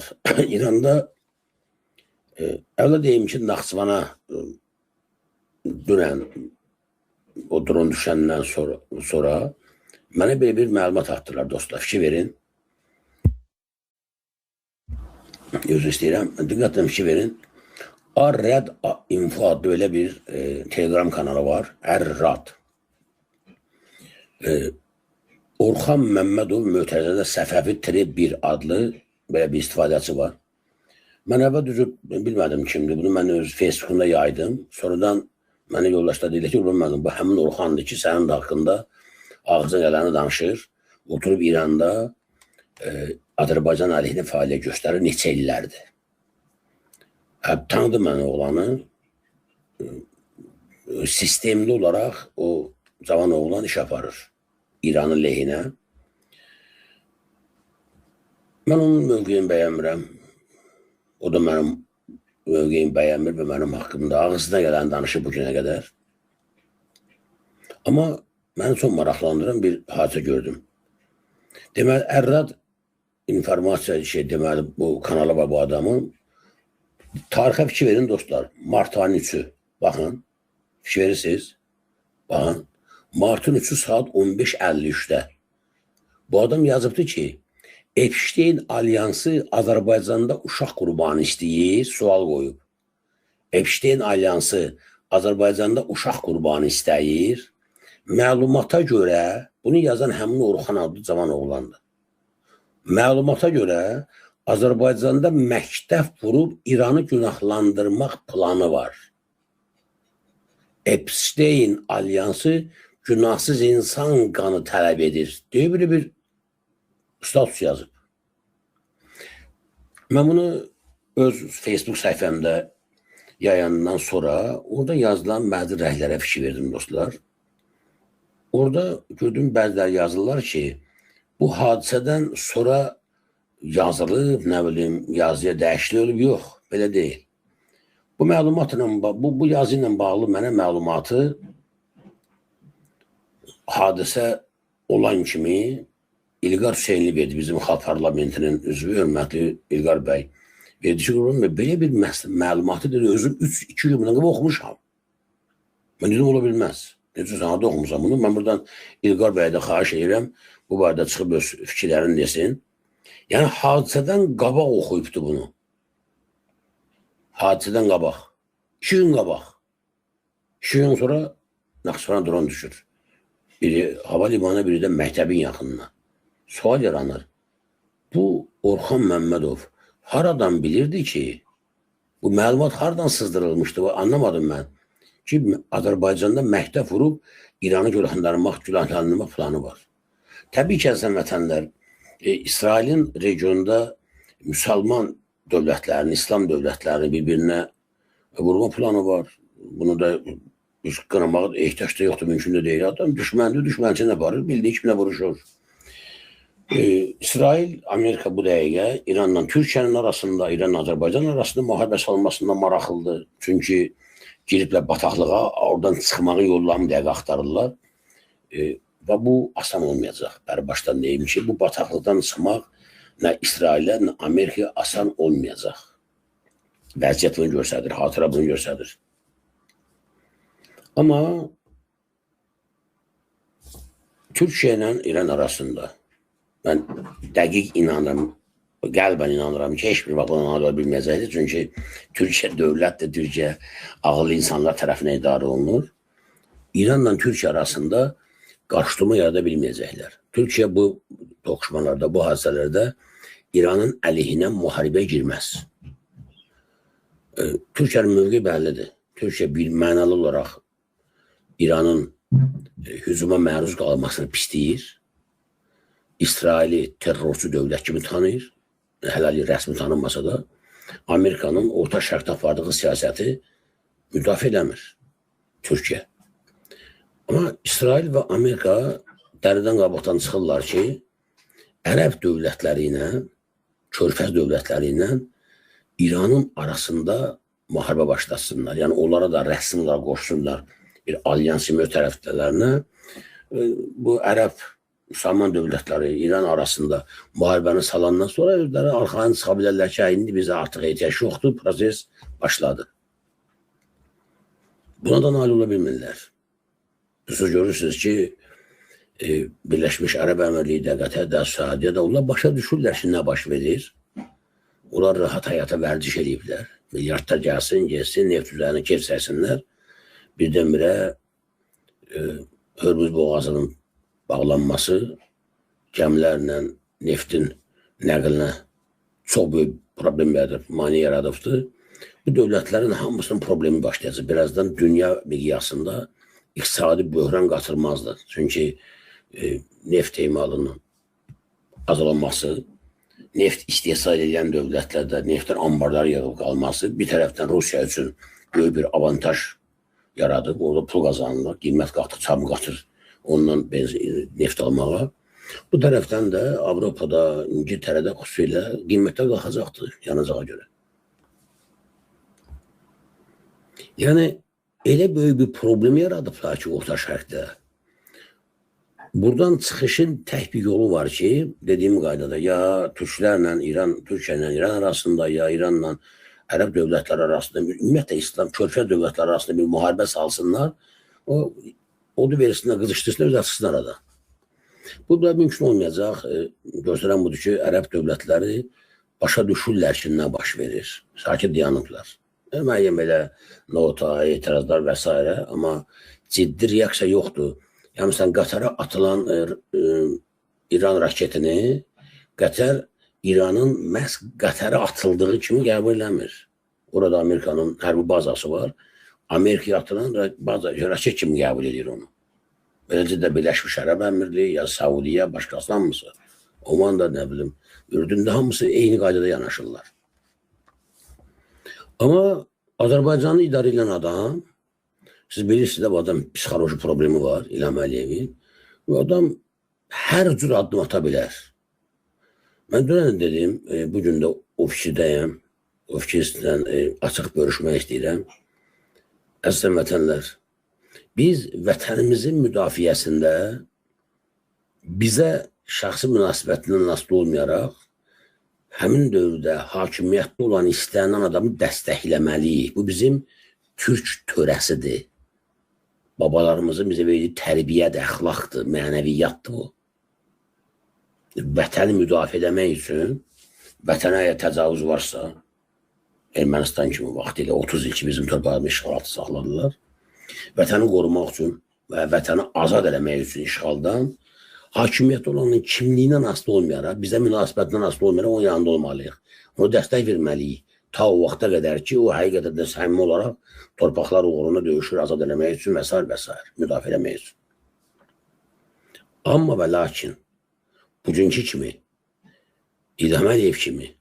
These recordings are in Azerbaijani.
dostlar, İranda əvvəla deyim ki, Naxçıvana dünən o dron düşəndən sonra mənə belə bir məlumat atdılar dostlar, fikir verin. Özür istəyirəm, diqqətlə fikir verin. Ar-Rad Info adlı belə bir Telegram kanalı var, Ar-Rad. Orxan Məmmədov Mötərizədə Səfəvi -1 adlı belə bir istifadəçi var. Mən əvvəl düzü bilmədim kimdir, bunu mən öz Facebook'unda yaydım. Sonradan mənə yoldaşlar deyildi ki, bilmədim, bu həmin Orxandır ki, sənin haqqında ağzına gələni danışır. Oturub İranda Azərbaycan əleyhinə fəaliyyət göstərir neçə illərdir. Tanıdı mən oğlanı. Sistemli olaraq o cavan oğlan iş aparır İranın lehinə. Mən onun mövqeyini bəyənmirəm. O da mənim mövqeyimi bəyənmir və mənim haqqımda ağzına gələni danışır bu günə qədər. Amma məni çox maraqlandıran bir hadisə gördüm. Deməli, Ar-Rad informasiya deməli, bu kanalı var bu adamın. Tarixə fikir verin dostlar. Mart ayının 3'ü. Baxın. Fikir verirsiniz. Baxın. Martın 3'ü saat 15:53'də. Bu adam yazıbdı ki, Epstein Alyansı Azərbaycanda uşaq qurbanı istəyir, sual qoyub. Epstein Alyansı Azərbaycanda uşaq qurbanı istəyir. Məlumata görə, bunu yazan həmin Orxan adlı cavan oğlandır. Məlumata görə Azərbaycanda məktəb vurub İranı günahlandırmaq planı var. Epstein Alyansı günahsız insan qanı tələb edir. Deyə bir status yazıb. Mən bunu öz Facebook səhifəmdə yayandan sonra orada yazılan bəzi rəhlərə fikir verdim dostlar. Orada gördüyüm bəziləri yazırlar ki, bu hadisədən sonra yazılıb, nə bilim, yazıya dəyişiklik olub, yox, belə deyil. Bu məlumatla, bu yazı ilə bağlı mənə məlumatı hadisə olan kimi İlqar Hüseynli verdi, bizim Xalq Parlamentinin üzvü, hörmətli İlqar bəy. Verdi ki, belə bir məlumatı dedi, özüm 2 gün bundan oxumuşam. Mən dedim, ola bilməz. Necə sana da oxumuşam bunu. Mən buradan İlqar bəyə də xahiş edirəm, bu barədə çıxıb öz fikirlərini desin. Yəni, hadisədən qabaq oxuyubdu bunu. Hadisədən qabaq. 2 gün qabaq. 2 gün sonra Naxçıvana dron düşür. Biri hava limanına, biri də məktəbin yaxınına. Sual yaranır. Bu Orxan Məmmədov haradan bilirdi ki, bu məlumat haradan sızdırılmışdı, anlamadım mən. Ki, Azərbaycanda məktəb vurub İranı günahlandırmaq planı var. Təbii ki, əzəm vətənlər, İsrailin regionda müsəlman dövlətlərini, İslam dövlətlərini bir-birinə vurma planı var. Bunu da qınamaq ehtiyac da yoxdur, mümkün də deyil. Adam düşməndir, düşmənçini aparır, bildiyi kimlə vuruşur. İsrail, Amerika bu dəqiqə İranla Türkiyənin arasında, İran-Azərbaycan arasında müharibə salmasından maraqlıdır. Çünki giriblər bataqlığa, oradan çıxmağı yollarını dəqiq axtarırlar. Və bu asan olmayacaq. Bəri başdan deyim ki, bu bataqlıqdan çıxmaq nə İsrailə, nə Amerikaya asan olmayacaq. Vəziyyət bunu göstərir, hatıra bunu göstərir. Amma Türkiyə ilə İran arasında mən dəqiq inanıram, qəlbən inanıram ki, heç bir vaxt ona nail ola bilməyəcəkdir. Çünki Türkiyə dövlətdir, Türkiyə ağıllı insanlar tərəfinə idarə olunur. İranla Türkiyə arasında qarşıdurma yarada bilməyəcəklər. Türkiyə bu toqquşmalarda, bu hadisələrdə İranın əleyhinə müharibə girməz. Türkiyənin mövqeyi bəllidir. Türkiyə bir mənalı olaraq İranın hücuma məruz qalmasını pisləyir. İsraili terrorçu dövlət kimi tanıyır. Hələlik rəsmi tanınmasa da Amerikanın Orta Şərqdə apardığı siyasəti müdafiə edəmir Türkiyə. Amma İsrail və Amerika dəridən qabaqdan çıxırlar ki, Ərəb dövlətləri ilə, Körfəz dövlətləri ilə İranın arasında müharibə başlasınlar. Yəni, onlara da rəsmi olaraq qoşsunlar bir alyansi mütərəflərinə. Bu Ərəb Müslüman dövlətləri İran arasında müharibəni salandan sonra özləri arxadan çıxa bilərlər ki, indi bizə artıq ehtiyac yoxdur, proses başladı. Buna da nail ola bilmirlər. Siz görürsünüz ki, Birləşmiş Ərəb Əmirlikdə, Qətərdə, Səudiyyədə onlar başa düşürlər ki, nə baş verir. Onlar rahat həyata vərdiş ediblər. Milyardlar gəlsin, neft üzərini keçsəsinlər. Birdən-birə Hörmüz boğazının bağlanması gəmilərlə neftin nəqlinə çox böyük problem mane yaradıbdır. Bu dövlətlərin hamısının problemi başlayacaq. Birazdan dünya miqyasında iqtisadi böhran qatırmazdı. Çünki neft emalının azalması, neft istehsal edən dövlətlərdə neftin ambarları yığıb qalması bir tərəfdən Rusiya üçün böyük bir avantaj yaradıb. Orada pul qazanılır, qiymət qalxdıqca mı qatır ondan neft almağa. Bu tərəfdən də Avropada, İngiltərədə xüsusilə qiymətlər qalxacaqdır yanacağa görə. Yəni, elə böyük bir problem yaradıblar ki, Orta Şərqdə. Buradan çıxışın tək bir yolu var ki, dediyim qaydada ya Türklərlə İran, Türkiyə ilə İran arasında, ya İranla Ərəb dövlətləri arasında, ümumiyyətlə İslam körfəz dövlətləri arasında bir müharibə salsınlar, odu versinlər, qızışdırsınlar, öz açısınlar arada. Bu da mümkün olmayacaq. Göstərən budur ki, Ərəb dövlətləri başa düşürlər ki, nə baş verir. Sakit dayanıblar. Müəyyən belə nota, etirazlar və s. Amma ciddi reaksiya yoxdur. Yəni, sən Qətərə atılan İran raketini Qətər İranın məhz Qətərə atıldığı kimi qəbul eləmir. Orada Amerikanın hərbi bazası var. Amerikaya atılan raket kimi qəbul edir onu. Beləcə də Birləşmiş Ərəb Əmirliyi, ya Saudiya, başqası hamısı. Oman da nə bilim, Ürdündə hamısı eyni qaydada yanaşırlar. Amma Azərbaycanı idarə edən adam, siz bilirsiniz də bu adam psixoloji problemi var, İlham Əliyevin. Bu adam hər cür addım ata bilər. Mən dünən dedim, bugün də ofisidəyəm, ofisdən açıq görüşmək istəyirəm. Əzizən vətənlər, biz vətənimizin müdafiəsində bizə şəxsi münasibətindən asılı olmayaraq, həmin dövrdə hakimiyyətdə olan istənilən adamı dəstəkləməliyik. Bu bizim türk törəsidir. Babalarımızın bizə verdiyi tərbiyədir, əxlaqdır, mənəviyyatdır bu. Vətəni müdafiə etmək üçün, vətənə əgər təcavüz varsa, Ermənistan kimi vaxtilə 30 il ki, bizim torpağımız işğalatı saxladılar. Vətəni qorumaq üçün və vətəni azad eləmək üçün işğaldan, hakimiyyət olanın kimliyindən asılı olmayaraq, bizə münasibətindən asılı olmayaraq onun yanında olmalıyıq. Onu dəstək verməliyik. Ta o vaxta qədər ki, o həqiqətən də səmimi olaraq torpaqlar uğruna döyüşür, azad eləmək üçün və s. müdafiə eləmək üçün. Amma və lakin, bugünkü kimi, İlham Əliyev kimi,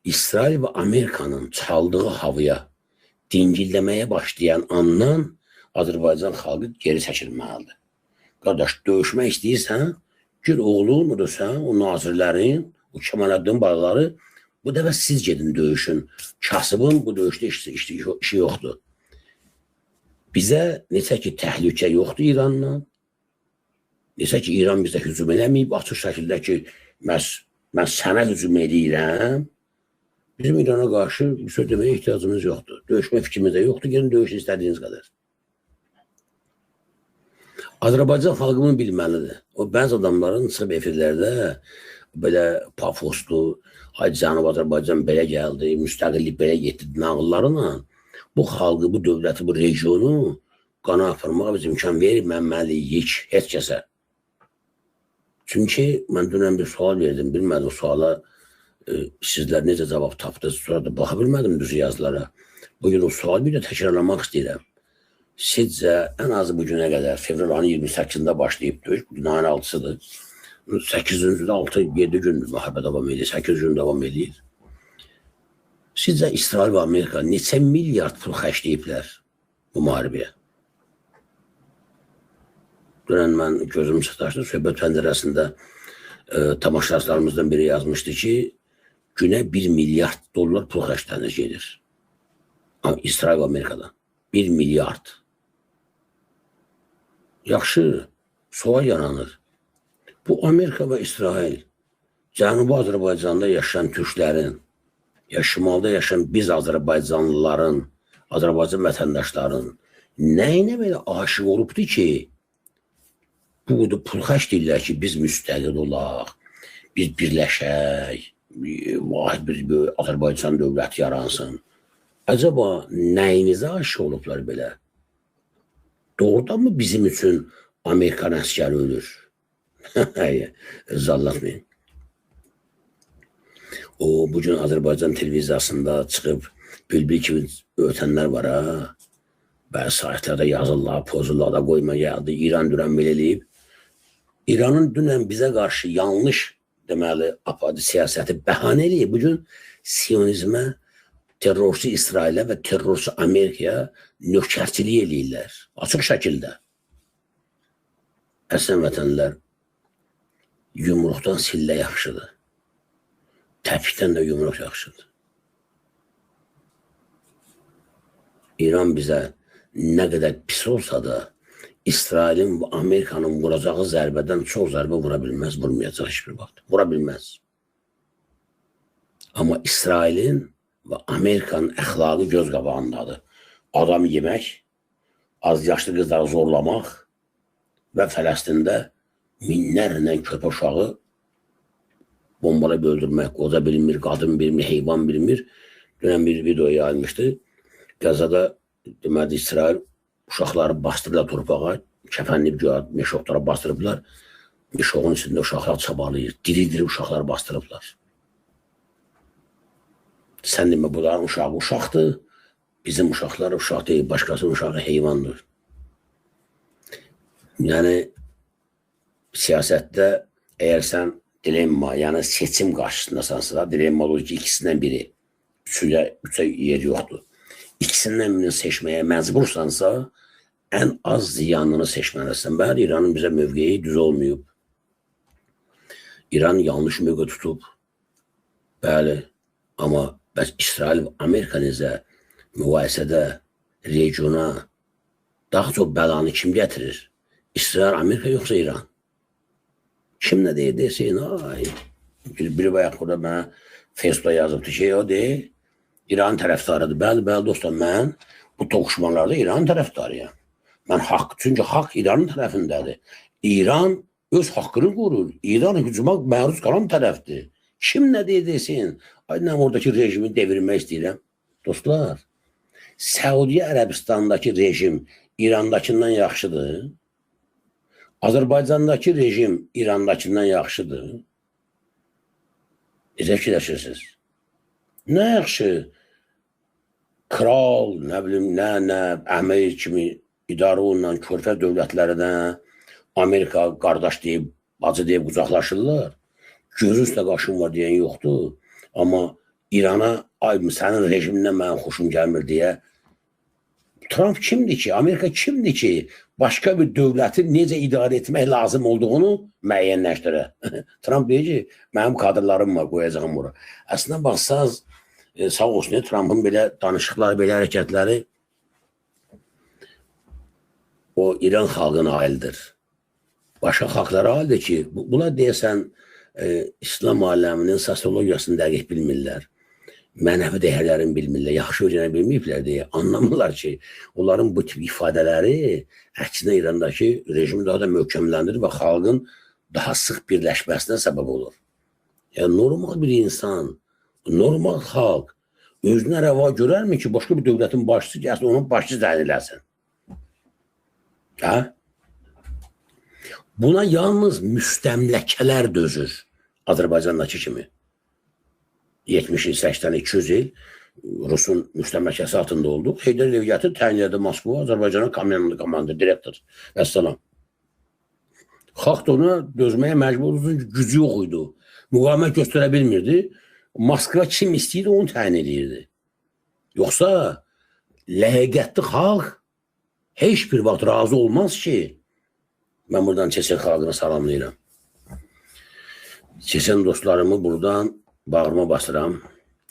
İsrail və Amerikanın çaldığı havaya dingilləməyə başlayan andan Azərbaycan xalqı geri çəkilməlidir. Qardaş, döyüşmək istəyirsən, gir oğlun, o nazirlərin, o Kemaləddin bağları, bu dəfə siz gedin döyüşün. Kasıbın bu döyüşdə işi yoxdur. Bizə necə ki, təhlükə yoxdur İranla, necə ki, İran bizə hücum eləməyib, açıq şəkildə ki, mən sənə hücum edirəm, bizim İrana qarşı bir söz deməyə ehtiyacımız yoxdur. Döyüşmə fikrimiz də yoxdur, gəlin döyüşün istədiyiniz qədər. Azərbaycan xalqımın bilməlidir. O bəzi adamların çıxıb efirlərdə belə pafoslu, ay Cənub Azərbaycan belə gəldi, müstəqillik belə getdi nağıllarına bu xalqı, bu dövləti, bu regionu qana aparmağa biz imkan verməməliyik heç kəsə. Çünki mən dünən bir sual verdim, bilmədim suala sizlər necə cavab tapdınız, sonra da baxa bilmədim düz yazılara. Bugün o sualı bir də təkrarlamaq istəyirəm. Sizcə ən azı bu günə qədər, fevral ayının 28-də başlayıb döyüş, bugün ayın 6-sıdır. 8-cüdə 6-7 gün müharibə davam edir, 8 gün davam edir. Sizcə İsrail və Amerika neçə milyard pul xərcləyiblər bu müharibəyə? Dünən mən gözüm sataşdı, söhbət pəncərəsində tamaşaçılarımızdan biri yazmışdı ki, günə 1 milyard dollar pul xərclənir gedir. İsrail və Amerikadan. 1 milyard. Yaxşı, sual yaranır. Bu Amerika və İsrail Cənubi Azərbaycanda yaşayan türklərin, ya şimalda yaşayan biz Azərbaycanlıların, Azərbaycan vətəndaşların nəyinə belə aşıq olubdur ki, bu pulxaş deyirlər ki, biz müstəqil olaq, biz birləşək, vahid bir Azərbaycan dövləti yaransın. Acaba nəyinizə aşıq olublar belə? Doğrudan mı bizim üçün Amerikan əskəri ölür? Zallatmayın. O, bugün Azərbaycan televiziyasında çıxıb bülbül kimi ötənlər var ha. Bəzi saytlarda yazırlar, pozurlar da qoyma gəldi. İran dünən belə eləyib. İranın dünən bizə qarşı yanlış deməli apadi siyasəti bəhanə eləyib. Bugün Siyonizmə, terrorçu İsrailə və terrorçu Amerikaya nökərçilik eləyirlər. Açıq şəkildə. Əslən vətənlər, yumruqdan sillə yaxşıdır. Təpikdən də yumruq yaxşıdır. İran bizə nə qədər pis olsa da, İsrailin və Amerikanın vuracağı zərbədən çox zərbə vura bilməz, vurmayacaq hiçbir vaxt. Vura bilməz. Amma İsrailin və Amerikanın əxlaqı göz qabağındadır. Adam yemək, az yaşlı qızları zorlamaq və Fələstində minlərlə köpək uşağı bombalayıb öldürmək, qoca bilmir, qadın bilmir, heyvan bilmir. Dünən bir video yayılmışdı. Qəzada deməli İsrail uşaqları bastırırlar torpağa, kəfənliyib göyə meşoqlara bastırıblar. Meşoğun içində uşaqlar çabalayır, diri-diri uşaqları bastırıblar. Sən demə, bunların uşağı uşaqdır, bizim uşaqlar uşaq deyil, başqasının uşağı heyvandır. Yəni, siyasətdə əgər sən dilemma, yəni seçim qarşısındasansa, dilemma olur ki, ikisindən biri, üçə yer yoxdur. İkisindən birini seçməyə məcbursansa, ən az ziyanını seçməlisən. Bəli, İranın bizə mövqeyi düz olmayıb. İran yanlış mövqe tutub. Bəli, amma İsrail və Amerika necə mübahisədə regiona daha çox bəlanı kim gətirir? İsrail, Amerika yoxsa İran? Kim nə deyir, desin, ay. Biri bayaq burada mənə Facebookda yazıbdı ki, o deyir, İran tərəfdarıdır. Bəli, dostlar, mən bu toqquşmalarda İran tərəfdarıyam. Mən çünki haqq İranın tərəfindədir. İran öz haqqını qorur. İran hücuma məruz qalan tərəfdir. Kim nə deyir, desin, ay, mən oradakı rejimi devirmək istəyirəm. Dostlar, Səudiyyə Ərəbistandakı rejim İrandakından yaxşıdır. Azərbaycandakı rejim İrandakından yaxşıdır. Necə fikirləşirsiniz? Nə yaxşı? Kral, nə bilim, nə, Əmir kimi idarə olunan körfəz dövlətlərinə Amerika qardaş deyib, bacı deyib qucaqlaşırlar. Gözü üstə qaşım var deyən yoxdur. Amma İrana, ay, sənin rejimindən mənim xoşum gəlmir deyə Trump kimdir ki, Amerika kimdir ki, başqa bir dövləti necə idarə etmək lazım olduğunu müəyyənləşdirə. Trump deyir ki, mənim kadrlarım var, qoyacağım bura. Əslində, baxsaz, sağ olsun, Trump'ın belə danışıqları, belə hərəkətləri o İran xalqına aildir. Başqa xalqlara aildir ki, bunlar deyəsən, İslam aləminin sosiologiyasını dəqiq bilmirlər. Mənəvi dəyərlərini bilmirlər, yaxşı öyrənə bilməyiblər deyə anlamırlar ki, onların bu tip ifadələri əksinə İrandakı rejimi daha da möhkəmləndirir və xalqın daha sıx birləşməsinə səbəb olur. Yəni, normal bir insan, normal xalq özünə rəva görərmi ki, başqa bir dövlətin başçısı gəlsin, onun başçı təyin eləsin? Hə? Buna yalnız müstəmləkələr dözür, Azərbaycandakı kimi. 70 il, 80 il, 200 il Rusun müstəmləkəsi altında olduq. Heydər Əliyev gətir, təyin edir Moskva, Azərbaycana komandir, direktor və salam. Xalq da ona dözməyə məcbur olsun ki, gücü yox idi. Müqavimət göstərə bilmirdi. Moskva kim istəyirdi, onu təyin edirdi. Yoxsa ləhəqətli xalq heç bir vaxt razı olmaz ki, mən buradan Çeçen xalqını salamlayıram. Çeçen dostlarımı buradan bağrıma basıram.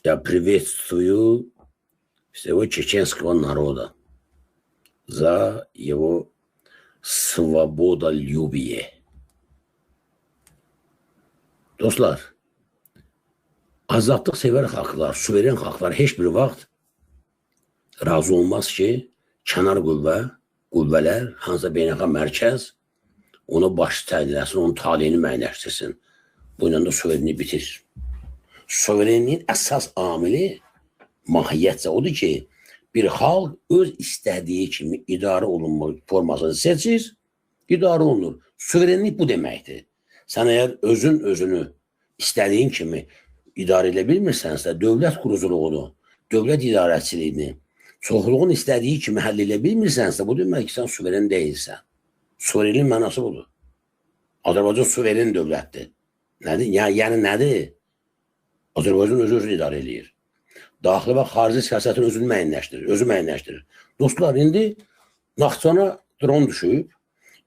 Я приветствую всего чеченского народа за его свободолюбие. Dostlar, azadlıq sevər xalqlar, suveren xalqlar heç bir vaxt razı olmaz ki, kənar qüvvələr, hansısa beynəlxalq mərkəz onu baş tədiləsin, onun taleyini müəyyənləşdirsin. Bu ilə də suverenliyi bitir. Suverenliyin əsas amili mahiyyətcə odur ki, bir xalq öz istədiyi kimi idarə olunma formasını seçir, idarə olunur. Suverenlik bu deməkdir. Sən əgər özünü istədiyin kimi idarə edə bilmirsənsə, dövlət quruculuğunu, dövlət idarəçiliyini, çoxluğun istədiyi kimi həll edə bilmirsənsə, bu demək ki, sən suveren deyilsən. Suverenliyin mənası budur. Azərbaycan suveren dövlətdir. Nədir? Yəni nədir? Azərbaycan özünü idarə edir. Daxili və xarici siyasətin özünü müəyyənləşdirir. Dostlar, indi Naxçıvana dron düşüb,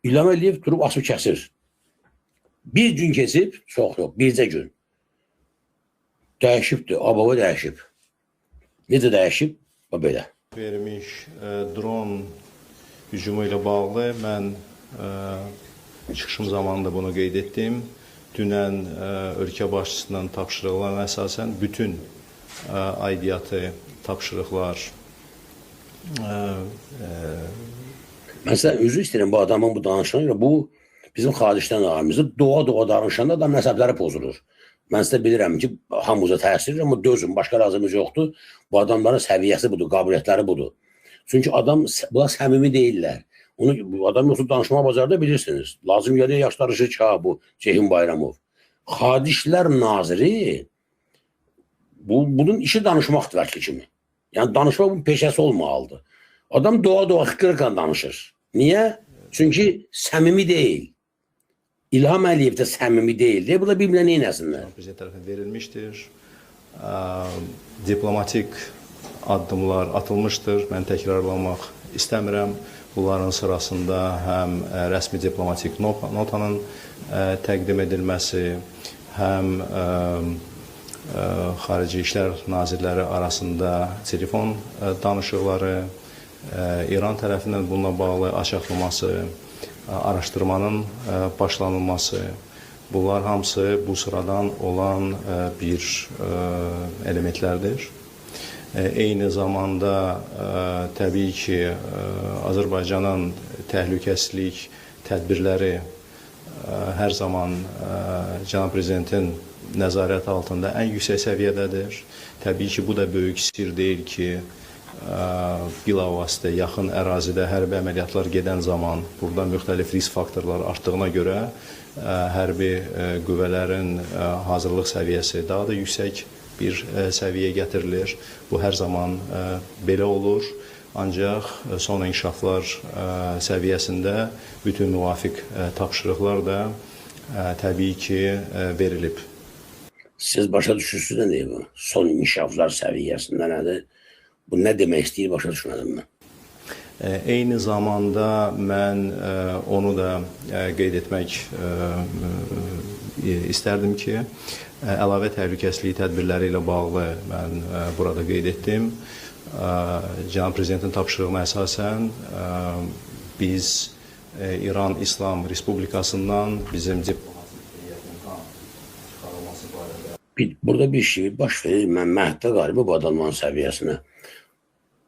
İlham Əliyev durub asıb kəsir. Bir gün keçib, çox yox, bircə gün. Dəyişibdir, ABV dəyişib. Necə dəyişib? Belə. Vermiş dron hücumu ilə bağlı mən çıxışım zamanında bunu qeyd etdim. Dünən ölkə başçısından tapşırıqlarına əsasən bütün aidiyyatı tapşırıqlar Məsələn, üzr istəyirəm bu adamın bu danışığına, bu bizim xaricdən ağamızdır. Doğa danışanda da nəsəbləri pozulur. Mən sizə bilirəm ki, hamımıza təsir edir, amma dözün, başqa razımız yoxdur. Bu adamların səviyyəsi budur, qabiliyyətləri budur. Çünki bunlar səmimi deyirlər. Bu adam yoxsa danışmağa bacarda bilirsiniz. Lazım gəlir yaşlarışı ki, bu Ceyhun Bayramov. Xarici İşlər Naziri bunun işi danışmaqdır vəkili kimi. Yəni danışmaq bunun peşəsi olmalıdır. Adam doğa xıqırıqla danışır. Niyə? Çünki səmimi deyil. İlham Əliyev də səmimi deyil. Bu da bir-birinə neynəsinlər? Prezident tərəfindən verilmişdir. Diplomatik addımlar atılmışdır. Mən təkrarlamaq istəmirəm. Bunların sırasında həm rəsmi diplomatik notanın təqdim edilməsi, həm Xarici İşlər Nazirləri arasında telefon danışıqları, İran tərəfindən bununla bağlı açıqlaması, araşdırmanın başlanılması, bunlar hamısı bu sıradan olan bir elementlərdir. Eyni zamanda təbii ki, Azərbaycanın təhlükəsizlik tədbirləri hər zaman Cənab Prezidentin nəzarət altında ən yüksək səviyyədədir. Təbii ki, bu da böyük sir deyil ki, bilavasitə yaxın ərazidə hərbi əməliyyatlar gedən zaman burada müxtəlif risk faktorları artdığına görə hərbi qüvvələrin hazırlıq səviyyəsi daha da yüksək bir səviyyəyə gətirilir. Bu hər zaman belə olur. Ancaq son inkişaflar səviyyəsində bütün müvafiq tapşırıqlar da təbii ki verilib. Siz başa düşürsünüz nə deyir bu? Son inkişaflar səviyyəsində nədir? Bu nə demək istəyir, başa düşmədim mən. Eyni zamanda mən onu da qeyd etmək istərdim ki, əlavə təhlükəsizlik tədbirləri ilə bağlı mən burada qeyd etdim. Cənab Prezidentin tapşırığına əsasən biz İran İslam Respublikasından bizim diplomatik heyətin çıxarılması barədə. Burada bir şey baş verir, mən məhdə qalibi bu adamların səviyyəsinə.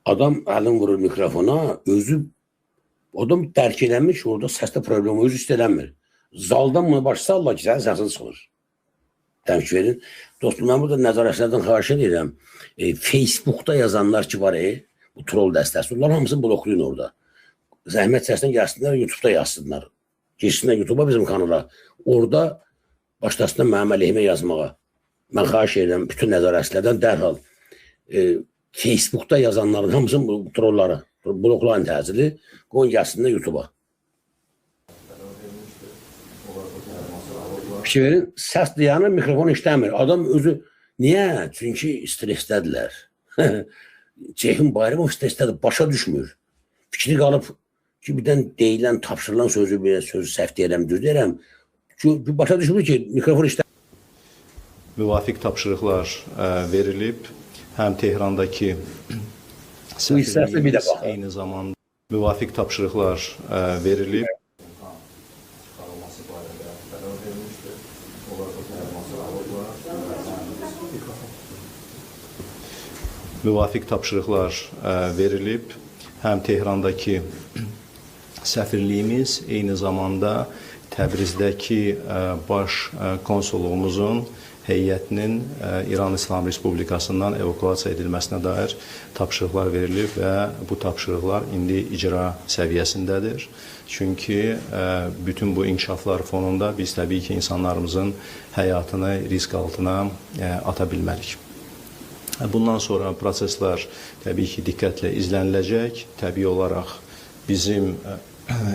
Adam əlin vurur mikrofona, adam dərk eləmiş, orada səsdə problemi özü istələnmir. Zaldan bunu başsa Allah ki, sənin səsin çıxır. Dəmk verin. Dostum, mən burada nəzarətlərdən xahiş edirəm. Facebookda yazanlar ki var, bu troll dəstəsi, onlar hamısını bloklayın orada. Zəhmət səsinə gəlsinlər, YouTube'da yazsınlar. Geçsinlər YouTube'a bizim kanala. Orada başlasınlar mənim əleyhimə yazmağa. Mən xahiş edirəm bütün nəzarətlərdən dərhal Facebook'da yazanların hamısının bu trolları, bloklayın təcili, qoyun gəlsinlər YouTube'a. Fikir verin, səs dayanır, mikrofon işləmir. Adam özü, niyə? Çünki stressdədirlər. Ceyhun Bayramov stressdədir, başa düşmür. Fikri qalıb ki, birdən deyilən, tapşırılan sözü səhv deyirəm, düz deyirəm. Başa düşmür ki, mikrofon işləmir. Müvafiq tapşırıqlar verilib. Həm Tehrandakı səfirliyimiz eyni zamanda müvafiq tapşırıqlar verilib. müvafiq tapşırıqlar verilib. Həm Tehrandakı səfirliyimiz, eyni zamanda Təbrizdəki baş konsulluğumuzun heyətinin İran İslam Respublikasından evakuasiya edilməsinə dair tapşırıqlar verilib və bu tapşırıqlar indi icra səviyyəsindədir. Çünki bütün bu inkişaflar fonunda biz təbii ki, insanlarımızın həyatını risk altına ata bilmərik. Bundan sonra proseslər təbii ki, diqqətlə izləniləcək. Təbii olaraq bizim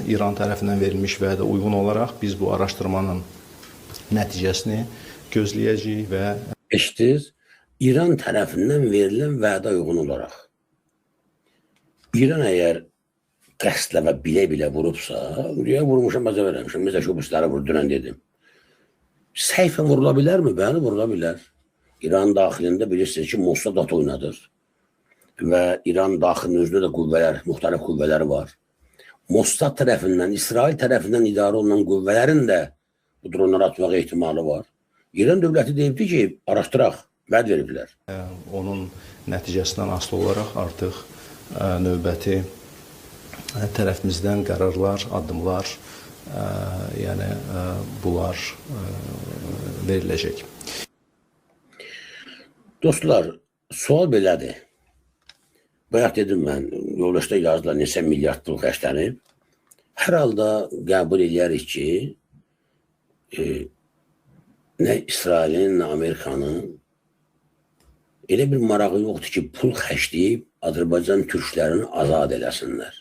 İran tərəfindən verilmiş vədə uyğun olaraq biz bu araşdırmanın nəticəsini gözləyəcəyik və eşitdiniz, İran tərəfindən verilən vədə uyğun olaraq. İran əgər qəsdlə və bilə-bilə vurubsa, buraya vurmuşam, məzə verəmişim. Mesela şu busları vurduran dedim. Səhifə vurula bilərmi? Bəli, vurula bilər. İran daxilində bilirsiniz ki, Mossad at oynadır. Və İran daxilinin özündə də qüvvələr, müxtəlif qüvvələri var. Mossad tərəfindən, İsrail tərəfindən idarə olunan qüvvələrin də bu dronları atmaq ehtimalı var. İran dövləti deyibdi ki, araşdıraq, vəd veriblər. Onun nəticəsindən asılı olaraq artıq növbəti tərəfimizdən qərarlar, addımlar, yəni bunlar veriləcək. Dostlar, sual belədir. Bayaq dedim mən, yoldaşda yazdılar neçə milyard pul xərclənib. Hər halda qəbul edərik ki, nə İsrailin, nə Amerikanın elə bir marağı yoxdur ki, pul xərcləyib Azərbaycan türklərini azad eləsinlər.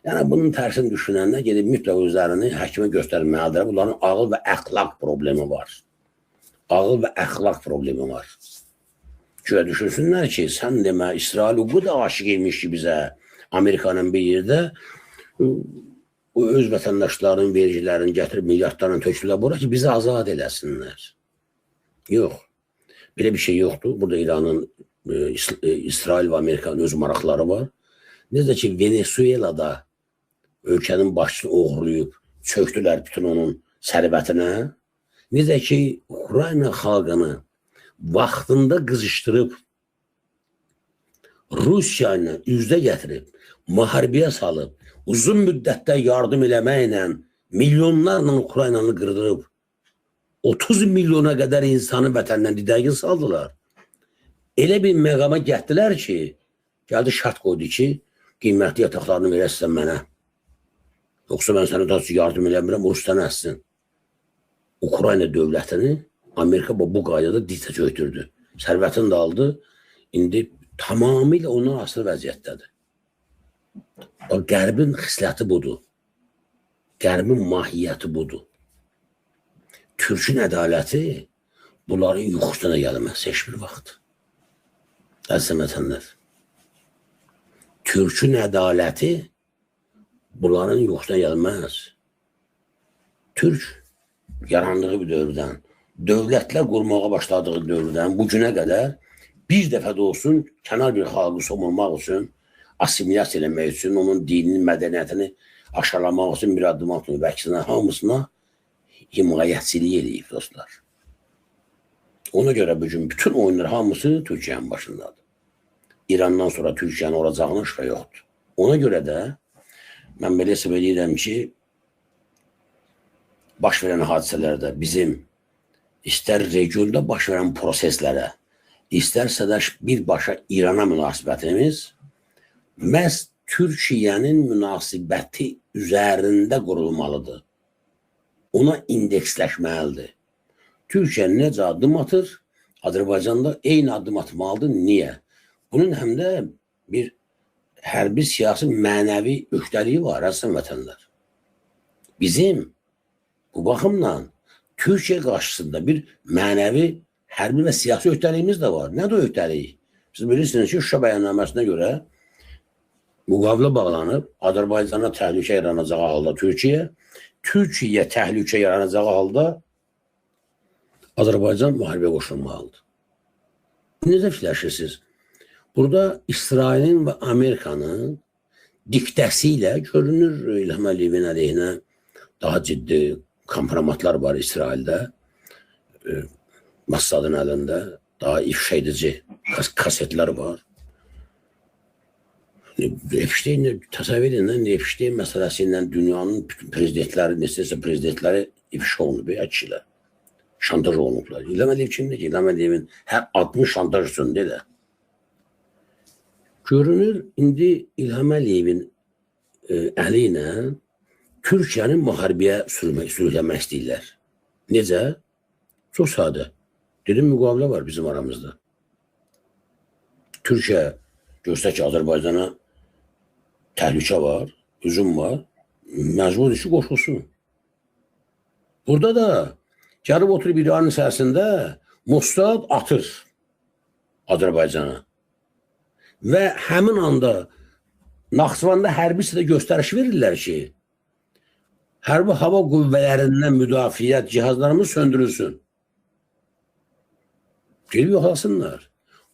Yəni, bunun tərsini düşünənlər gedib mütləq özlərini həkimə göstərməlidir. Bunların ağıl və əxlaq problemi var. Ağıl və əxlaq problemi var. Şöyle düşünsünlər ki, sən demə, İsrail bu da aşıq imiş ki bizə, Amerikanın bir yerdə öz vətəndaşların vergilərini gətirib milyardlarla tökürlər bura ki, bizi azad eləsinlər. Yox. Belə bir şey yoxdur. Burada İranın, İsrail və Amerikanın öz maraqları var. Necə ki, Venezuela'da ölkənin başçısını oğurlayıb, çöktülər bütün onun sərvətinə. Necə ki, Ukrayna xalqını vaxtında qızışdırıb, Rusiya ilə üzdə gətirib, müharibəyə salıb, uzun müddətdə yardım eləməklə milyonlarla Ukraynanı qırdırıb, 30 milyona qədər insanı vətəndən didərgin saldılar. Elə bir məqama gətdilər ki, gəldi şart qoydu ki, qiymətli yataqlarını verəsən mənə. Yoxsa mən sənə daha yardım eləmirəm, Rusdan əssin. Ukrayna dövlətini Amerika bu qaydada dizə çöktürdü. Sərvətini də aldı. İndi tamamilə ondan asılı vəziyyətdədir. Qərbin xisləti budur. Qərbin mahiyyəti budur. Türkün ədaləti bunların yuxusuna gəlməz heç bir vaxt. Əziz vətəndaşlar, Türkün ədaləti bunların yuxusuna gəlməz. Türk yarandığı bir dövrdən, dövlətlə qurmağa başladığı dövrdən bu günə qədər bir dəfə də olsun kənar bir xalqı somurmaq üçün, assimilyasiya eləmək üçün, onun dinini, mədəniyyətini aşarlamaq üçün bir addım atmayıb. Əksinə hamısına himayətçilik eləyib dostlar. Ona görə bugün bütün oyunlar hamısı Türkiyənin başındadır. İrandan sonra Türkiyənin olacağına şübhə yoxdur. Ona görə də mən belə hesab edirəm ki, baş verən hadisələrdə bizim istər regionda baş verən proseslərə, istərsə də birbaşa İrana münasibətimiz məhz Türkiyənin münasibəti üzərində qurulmalıdır. Ona indeksləşməlidir. Türkiyə necə addım atır, Azərbaycanda eyni addım atmalıdır. Niyə? Bunun həm də bir hərbi, siyasi, mənəvi öhdəliyi var, əziz vətəndaşlar. Bizim bu baxımdan Türkiyə qarşısında bir mənəvi, hərbi və siyasi öhdəliyimiz də var. Nədir öhdəlik? Siz bilirsiniz ki, Şuşa bəyannaməsinə görə müqavilə bağlanıb, Azərbaycana təhlükə yaranacağı halda Türkiyə təhlükə yaranacağı halda Azərbaycan müharibə qoşulmalıdır. Necə fikirləşirsiniz? Burada İsrailin və Amerikanın diktəsi ilə görünür İlham Əliyevin əleyhinə daha ciddi kompromatlar var İsraildə. Massadın əlində daha ifşa edici kasetlər var. Epstein təsəvvür edin, Epstein məsələsi ilə dünyanın bütün prezidentləri, neçəsə prezidentləri ifşa olunub, kişilər. Şantaj olunublar. İlham Əliyev kimdir ki? İlham Əliyevin hər adını şantaj üstündə də. Görünür, indi İlham Əliyevin əli ilə Türkiyənin müharibəyə sürükləmək istəyirlər. Necə? Çox sadə. Dedim, müqavilə var bizim aramızda. Türkiyə göstər ki, Azərbaycana təhlükə var, hücum var, məcbur ki, qoşulsun. Burada da gəlib oturub İranın səhəsində Mossad atır Azərbaycana. Və həmin anda Naxçıvanda hərbi sizə göstəriş verirlər ki, hərbi hava qüvvələrindən müdafiət cihazlarımız söndürülsün. Gelib yoxlasınlar.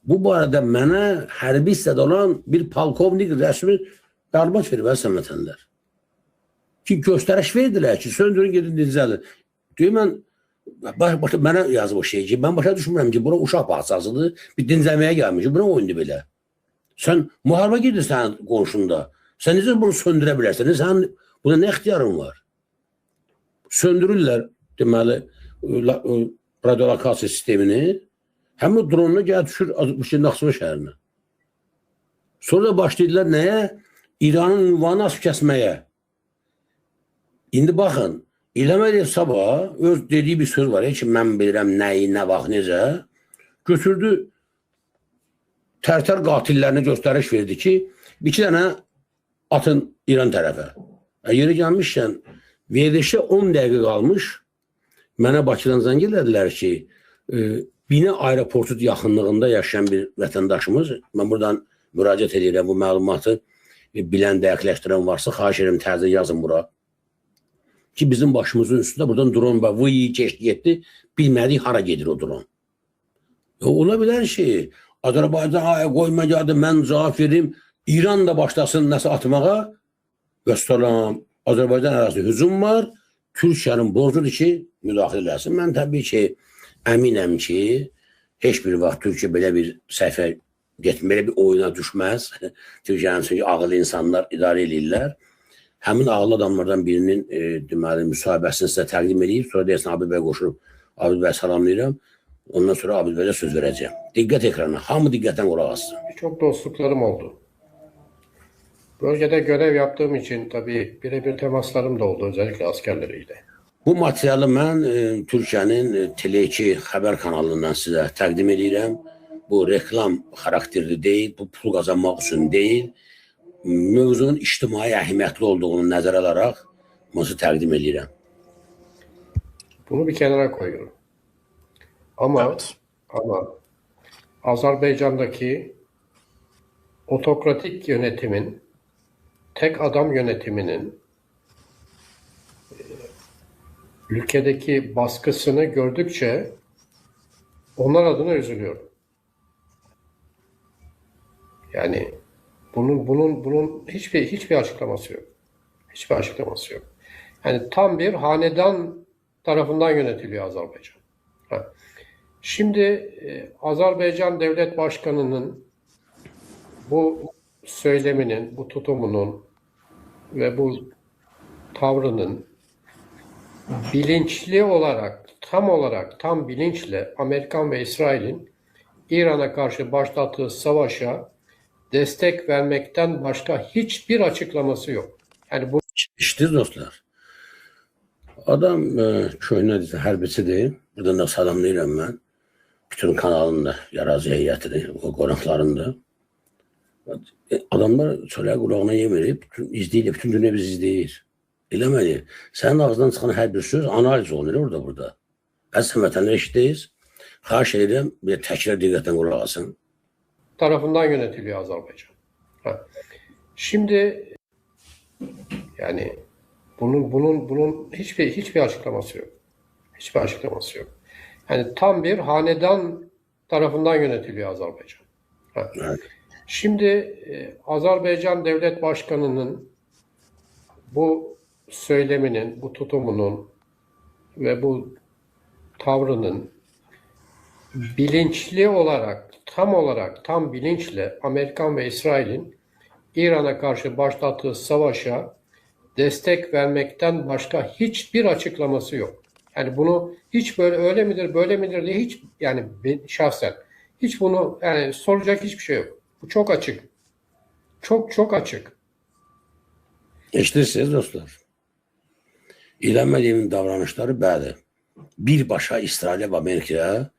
Bu barədə mənə hərbi hissədə olan bir polkovnik rəsmi məlumat verir vətəndaşlar. Ki, göstəriş verdilər ki, söndürün, gedin dincəlin. Deyir, mənə yazıb o şey ki, mən başa düşmürəm ki, bura uşaq bağçasıdır, bir dincəlməyə gəlmiş, bura oyundu belə. Sən müharibə gedirsən qonşunda, sən necə bunu söndürə bilərsən, sən buna nə ixtiyarın var? Söndürürlər, deməli, radiolokasiya sistemini, həmin dronuna gəlib düşür Naxçıvan şəhərinə. Sonra da başlayırlar nəyə? İranın ünvanı asıb kəsməyə. İndi baxın, İlham Əliyev sabah öz dediyi bir söz var ki, mən bilirəm nəyi, nə vaxt, necə. Götürdü, tərtər qatillərinə göstəriş verdi ki, bir iki dənə atın İran tərəfə. Yeri gəlmişkən, verilişdə 10 dəqiqə qalmış, mənə Bakıdan zəng elədilər ki, Binə aeroportu yaxınlığında yaşayan bir vətəndaşımız, mən buradan müraciət edirəm, bu məlumatı bilən, dəqiqləşdirən varsa, xahiş edirəm, təzə yazın bura. Ki, bizim başımızın üstündə buradan dron və vıyı keçdi, getdi, bilmədik hara gedir o dron. Ola bilər ki, Azərbaycan qoyma gəldi, mən cavab verim, İran da başlasın nəsə atmağa, və salam, Azərbaycan arasında hücum var, Türkiyənin borcudur ki, müdaxilə eləsin. Mən təbii ki, əminəm ki, heç bir vaxt Türkiyə belə bir səhvə getmir, belə bir oyuna düşməz. Türkiyənin çünki ağıllı insanlar idarə edirlər. Həmin ağıllı adamlardan birinin deməli, müsahibəsini sizə təqdim edib, sonra deyəsən Abid bəy qoşulub, Abid bəy salamlayıram. Ondan sonra Abid bəylə söz verəcəyim. Diqqət ekrana, hamı diqqətdən qulaq assın. Çok dostluklarım oldu. Bölgede görev yaptığım için tabii birebir temaslarım da oldu, özellikle askerleriyle. Bu materialı mən Türkiyənin Tele2 xəbər kanalından sizə təqdim edirəm. Bu reklam xarakterli deyil, bu pul qazanmaq üçün deyil. Mövzunun ictimai əhəmiyyətli olduğunu nəzərə alaraq bunu təqdim edirəm. Bunu bir kenara koyuyorum. Ama Azerbaycan'daki otokratik yönetimin, tek adam yönetiminin ülkedeki baskısını gördükçe onlar adına üzülüyorum. Yani bunun hiçbir açıklaması yok. Hiçbir açıklaması yok. Yani tam bir hanedan tarafından yönetiliyor Azerbaycan. Şimdi Azerbaycan Devlet Başkanı'nın bu söyleminin, bu tutumunun ve bu tavrının bilinçli olarak, tam bilinçle Amerikan ve İsrail'in İran'a karşı başlattığı savaşa destek vermekten başka hiçbir açıklaması yok. Yani bu İşte dostlar, adam köhnə hərbçidir. Buradan da salamlayıram mən. Bütün kanalında, yarazi heyətini, o qonaqlarında. Adamlar çölə qulağına yemirib, izləyir, bütün dünya bizi izləyir. Eləməli, sənin ağzından çıxan hər bir söz analiz olunur orada burada. Əziz vətəndaşlar eşitdiniz. Xahiş edirəm, bir təkrar diqqətdən qulaq asın. tarafından yönetiliyor Azerbaycan. Şimdi yani bunun hiçbir açıklaması yok. Hiçbir açıklaması yok. Yani tam bir hanedan tarafından yönetiliyor Azerbaycan. Evet. Şimdi Azerbaycan Devlet Başkanı'nın bu söyleminin, bu tutumunun ve bu tavrının bilinçli olarak, tam bilinçle Amerikan ve İsrail'in İran'a karşı başlattığı savaşa destek vermekten başka hiçbir açıklaması yok. Yani bunu hiç böyle öyle midir, böyle midir diye hiç yani şahsen hiç bunu yani soracak hiçbir şey yok. Bu çok açık. Çok çok açık. Eşitirsiniz dostlar. İlham Əliyevin davranışları bəli. Birbaşa İsrail'e ve Amerika'ya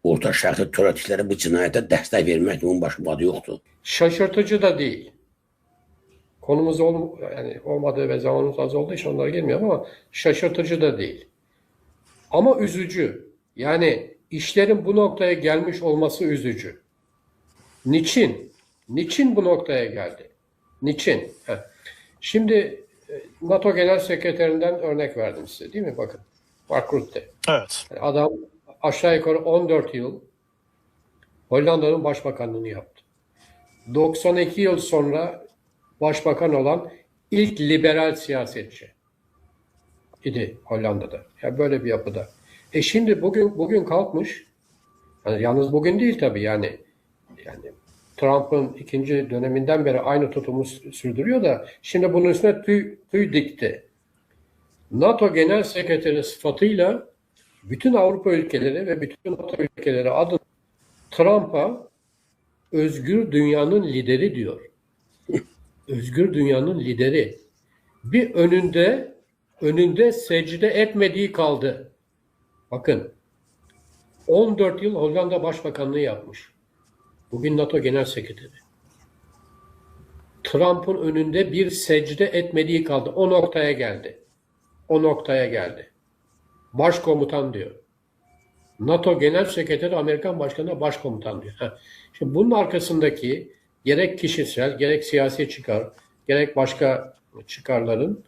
Orta Şərqdə törətdikləri bu cinayətə dəstək vermək bunun başqa adı yoxdur. Şaşırtıcı da değil. Konumuz yani olmadığı ve zamanımız az olduğu için onlara girmiyorum ama şaşırtıcı da değil. Ama üzücü. Yani işlerin bu noktaya gelmiş olması üzücü. Niçin? Niçin bu noktaya geldi? Niçin? Şimdi NATO Genel Sekreterinden örnek verdim size değil mi? Bakın. Mark Rutte. Evet. Yani adam aşağı yukarı 14 yıl Hollanda'nın başbakanlığını yaptı. 92 yıl sonra başbakan olan ilk liberal siyasetçi idi Hollanda'da. Yani böyle bir yapıda. Şimdi bugün kalkmış. Yani yalnız bugün değil tabii yani Trump'ın ikinci döneminden beri aynı tutumu sürdürüyor da şimdi bunun üstüne tüy dikti. NATO Genel Sekreteri sıfatıyla bütün Avrupa ülkeleri ve bütün NATO ülkeleri adına Trump'a özgür dünyanın lideri diyor. Özgür dünyanın lideri. Bir önünde secde etmediği kaldı. Bakın 14 yıl Hollanda Başbakanlığı yapmış. Bugün NATO Genel Sekreteri. Trump'ın önünde bir secde etmediği kaldı. O noktaya geldi. O noktaya geldi. Başkomutan diyor. NATO Genel Sekreteri Amerikan Başkanı'na başkomutan diyor. Şimdi bunun arkasındaki gerek kişisel, gerek siyasi çıkar, gerek başka çıkarların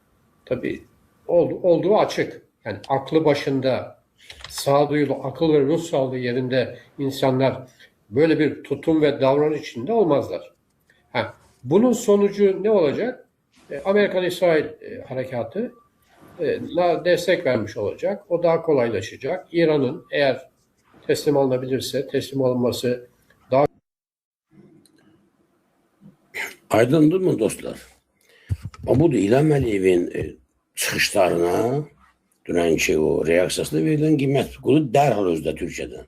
tabii olduğu açık. Yani aklı başında, sağduyulu, akıl ve ruh sağlığı yerinde insanlar böyle bir tutum ve davranış içinde olmazlar. Bunun sonucu ne olacak? Amerikan-İsrail harekatı destek vermiş olacak. O daha kolaylaşacak. İran'ın eğer teslim alınabilirse teslim alınması daha... Aydındır mı dostlar? Ama bu da İlham Əliyevin çıxışlarına dünənki o reaksiyasına verilən qiymət qulu dərhal özdə Türkiyədən.